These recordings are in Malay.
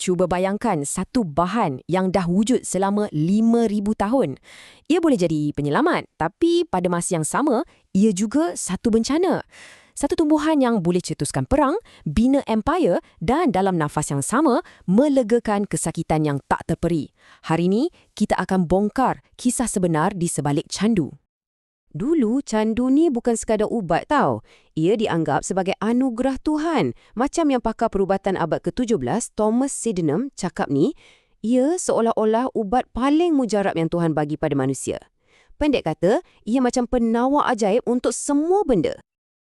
Cuba bayangkan satu bahan yang dah wujud selama 5,000 tahun. Ia boleh jadi penyelamat, tapi pada masa yang sama, ia juga satu bencana. Satu tumbuhan yang boleh cetuskan perang, bina empire dan dalam nafas yang sama, melegakan kesakitan yang tak terperi. Hari ini, kita akan bongkar kisah sebenar di sebalik candu. Dulu, candu ni bukan sekadar ubat tau. Ia dianggap sebagai anugerah Tuhan. Macam yang pakar perubatan abad ke-17, Thomas Sydenham, cakap ni, ia seolah-olah ubat paling mujarab yang Tuhan bagi pada manusia. Pendek kata, ia macam penawar ajaib untuk semua benda.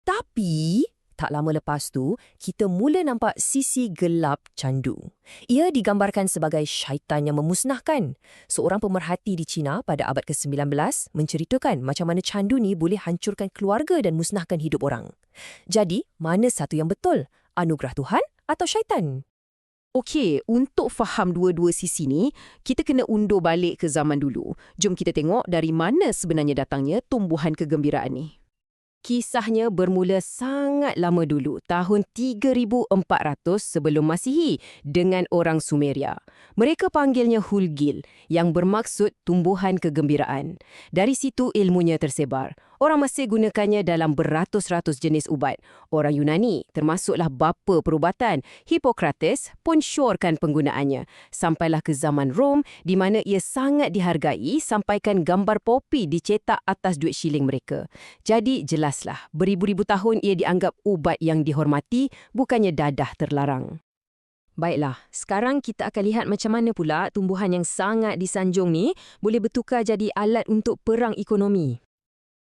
Tapi, tak lama lepas tu, kita mula nampak sisi gelap candu. Ia digambarkan sebagai syaitan yang memusnahkan. Seorang pemerhati di China pada abad ke-19 menceritakan macam mana candu ni boleh hancurkan keluarga dan musnahkan hidup orang. Jadi, mana satu yang betul? Anugerah Tuhan atau syaitan? Okey, untuk faham dua-dua sisi ni, kita kena undur balik ke zaman dulu. Jom kita tengok dari mana sebenarnya datangnya tumbuhan kegembiraan ni. Kisahnya bermula sangat lama dulu, tahun 3,400 sebelum Masihi, dengan orang Sumeria. Mereka panggilnya Hulgil, yang bermaksud tumbuhan kegembiraan. Dari situ ilmunya tersebar. Orang Mesir gunakannya dalam beratus-ratus jenis ubat. Orang Yunani, termasuklah bapa perubatan, Hippocrates, pun syorkan penggunaannya. Sampailah ke zaman Rom, di mana ia sangat dihargai, sampaikan gambar popi dicetak atas duit shilling mereka. Jadi jelaslah, beribu-ribu tahun ia dianggap ubat yang dihormati, bukannya dadah terlarang. Baiklah, sekarang kita akan lihat macam mana pula tumbuhan yang sangat disanjung ni boleh bertukar jadi alat untuk perang ekonomi.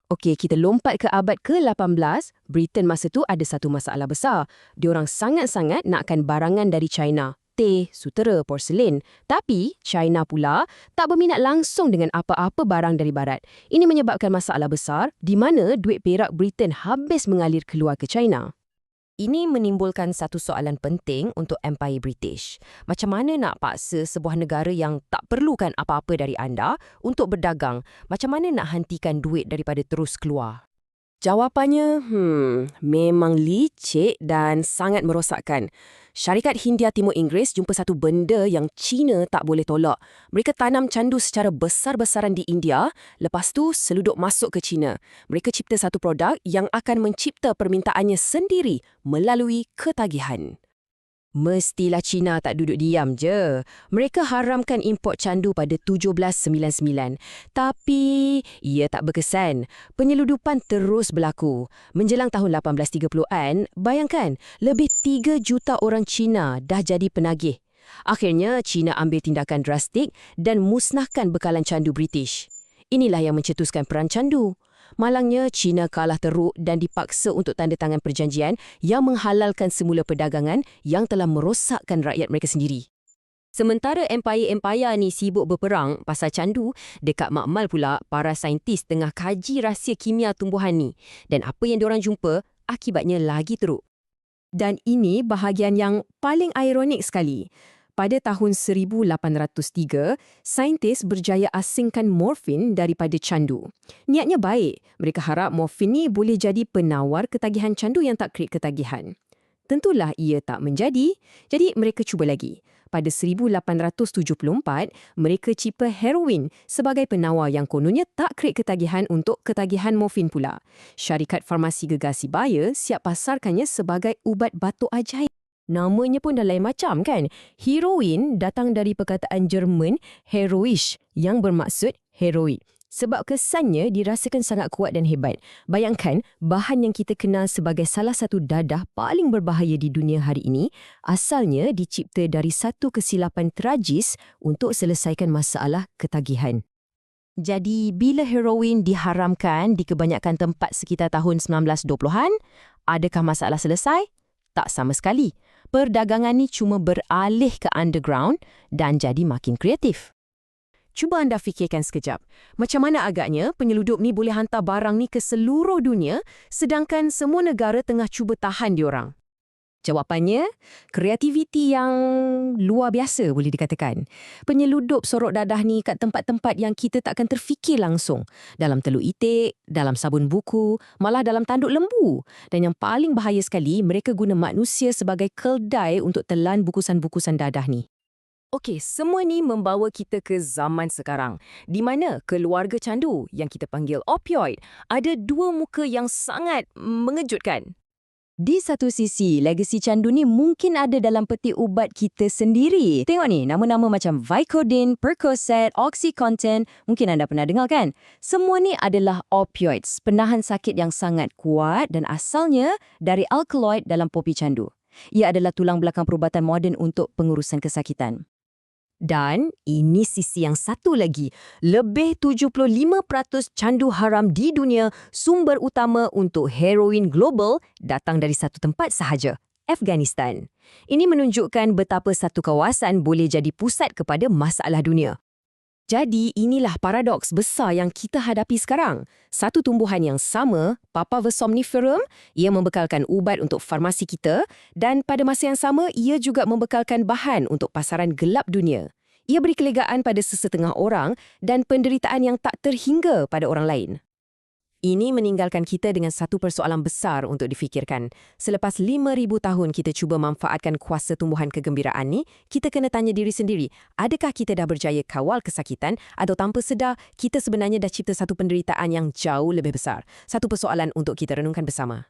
Okey, kita lompat ke abad ke-18. Britain masa tu ada satu masalah besar. Diorang sangat-sangat nakkan barangan dari China. Teh, sutera, porselin. Tapi, China pula tak berminat langsung dengan apa-apa barang dari barat. Ini menyebabkan masalah besar di mana duit perak Britain habis mengalir keluar ke China. Ini menimbulkan satu soalan penting untuk Empire British. Macam mana nak paksa sebuah negara yang tak perlukan apa-apa dari anda untuk berdagang? Macam mana nak hentikan duit daripada terus keluar? Jawapannya, memang licik dan sangat merosakkan. Syarikat Hindia Timur Inggeris jumpa satu benda yang China tak boleh tolak. Mereka tanam candu secara besar-besaran di India, lepas tu seluduk masuk ke China. Mereka cipta satu produk yang akan mencipta permintaannya sendiri melalui ketagihan. Mestilah China tak duduk diam je. Mereka haramkan import candu pada 1799. Tapi ia tak berkesan. Penyeludupan terus berlaku. Menjelang tahun 1830-an, bayangkan, lebih 3 juta orang China dah jadi penagih. Akhirnya, China ambil tindakan drastik dan musnahkan bekalan candu British. Inilah yang mencetuskan Perang Candu. Malangnya, China kalah teruk dan dipaksa untuk tanda tangan perjanjian yang menghalalkan semula perdagangan yang telah merosakkan rakyat mereka sendiri. Sementara empire-empire ni sibuk berperang pasal candu, dekat makmal pula para saintis tengah kaji rahsia kimia tumbuhan ni. Dan apa yang diorang jumpa, akibatnya lagi teruk. Dan ini bahagian yang paling ironik sekali. Pada tahun 1803, saintis berjaya asingkan morfin daripada candu. Niatnya baik. Mereka harap morfin ni boleh jadi penawar ketagihan candu yang tak create ketagihan. Tentulah ia tak menjadi, jadi mereka cuba lagi. Pada 1874, mereka cipta heroin sebagai penawar yang kononnya tak create ketagihan untuk ketagihan morfin pula. Syarikat farmasi Gegasi Bayer siap pasarkannya sebagai ubat batuk ajaib. Namanya pun dah lain macam kan? Heroin datang dari perkataan Jerman heroisch yang bermaksud heroik. Sebab kesannya dirasakan sangat kuat dan hebat. Bayangkan, bahan yang kita kenal sebagai salah satu dadah paling berbahaya di dunia hari ini, asalnya dicipta dari satu kesilapan tragis untuk selesaikan masalah ketagihan. Jadi, bila heroin diharamkan di kebanyakan tempat sekitar tahun 1920-an, adakah masalah selesai? Tak sama sekali. Perdagangan ni cuma beralih ke underground dan jadi makin kreatif. Cuba anda fikirkan sekejap. Macam mana agaknya penyeludup ni boleh hantar barang ni ke seluruh dunia sedangkan semua negara tengah cuba tahan diorang? Jawapannya, kreativiti yang luar biasa boleh dikatakan. Penyeludup sorok dadah ni kat tempat-tempat yang kita takkan terfikir langsung. Dalam telur itik, dalam sabun buku, malah dalam tanduk lembu. Dan yang paling bahaya sekali, mereka guna manusia sebagai keldai untuk telan bukusan-bukusan dadah ni. Okey, semua ni membawa kita ke zaman sekarang, di mana keluarga candu yang kita panggil opioid ada dua muka yang sangat mengejutkan. Di satu sisi, legasi candu ni mungkin ada dalam peti ubat kita sendiri. Tengok ni, nama-nama macam Vicodin, Percocet, Oxycontin, mungkin anda pernah dengar kan? Semua ni adalah opioids, penahan sakit yang sangat kuat dan asalnya dari alkaloid dalam popi candu. Ia adalah tulang belakang perubatan moden untuk pengurusan kesakitan. Dan ini sisi yang satu lagi, lebih 75% candu haram di dunia sumber utama untuk heroin global datang dari satu tempat sahaja, Afghanistan. Ini menunjukkan betapa satu kawasan boleh jadi pusat kepada masalah dunia. Jadi inilah paradoks besar yang kita hadapi sekarang. Satu tumbuhan yang sama, Papaver somniferum, ia membekalkan ubat untuk farmasi kita dan pada masa yang sama ia juga membekalkan bahan untuk pasaran gelap dunia. Ia beri kelegaan pada sesetengah orang dan penderitaan yang tak terhingga pada orang lain. Ini meninggalkan kita dengan satu persoalan besar untuk difikirkan. Selepas 5,000 tahun kita cuba manfaatkan kuasa tumbuhan kegembiraan ni, kita kena tanya diri sendiri, adakah kita dah berjaya kawal kesakitan atau tanpa sedar kita sebenarnya dah cipta satu penderitaan yang jauh lebih besar? Satu persoalan untuk kita renungkan bersama.